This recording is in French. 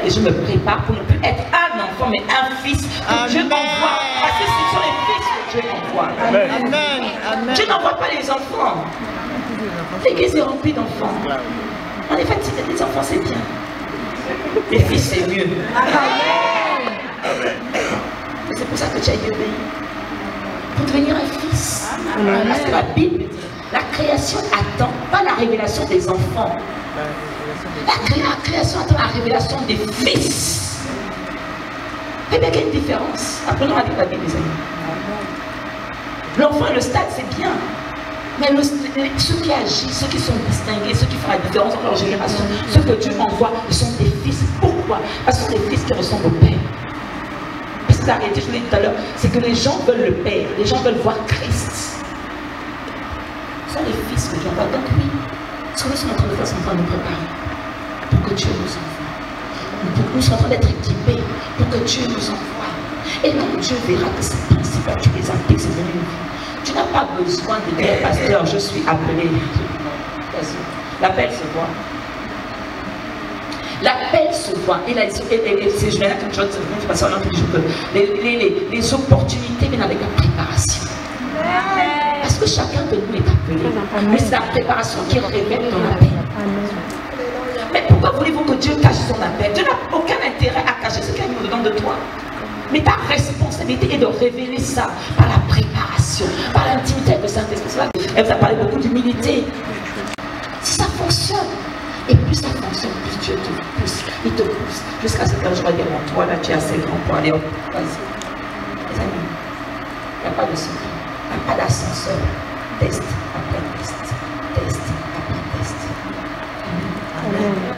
que je me prépare pour ne plus être un enfant, mais un fils que Dieu envoie. Parce que ce sont les fils que Dieu envoie. Amen. Dieu n'envoie pas les enfants. L'église est remplie d'enfants. En effet, si tu as des enfants, c'est bien. Les fils, c'est mieux. C'est pour ça que tu as été obéi. Pour devenir un fils. Parce que la Bible dit, la création attend pas la révélation des enfants. La création attend la révélation des fils. Et bien, il y a une différence. Apprenons avec la Bible, les amis. L'enfant et le stade, c'est bien. Mais ceux qui agissent, ceux qui sont distingués, ceux qui font la différence dans leur génération, ceux que Dieu envoie, ils sont des fils. Pourquoi? Parce que ce sont des fils qui ressemblent au Père. Parce que la réalité, je vous l'ai dit tout à l'heure, c'est que les gens veulent le Père, les gens veulent voir Christ. Ce sont les fils que Dieu envoie. Donc oui, ce que nous sommes en train de faire, c'est en train de nous préparer pour que Dieu nous envoie. Nous sommes en train d'être équipés pour que Dieu nous envoie. Et quand Dieu verra que ces principes-là, tu les appliques, c'est devenu une vie. Tu n'as pas besoin de dire, pasteur, je suis appelé. L'appel se voit. L'appel se voit. Et c'est Julien comme John, c'est passé en langue du jour que les opportunités viennent avec la préparation. Parce que chacun de nous est appelé. Mais c'est la préparation qui révèle ton appel. Mais pourquoi voulez-vous que Dieu cache son appel? Dieu n'a aucun intérêt à cacher ce qu'il a mis au-dedans de toi. Mais ta responsabilité est de révéler ça par la préparation, par l'intimité avec le Saint-Esprit. Elle vous a parlé beaucoup d'humilité. Si ça fonctionne, et plus ça fonctionne, plus Dieu te pousse, il te pousse, jusqu'à ce qu'un jour il dira, toi là tu es assez grand pour aller au vas-y. Les amis, il n'y a pas de secret, il n'y a pas d'ascenseur. Test après test, test après test. Amen. Amen.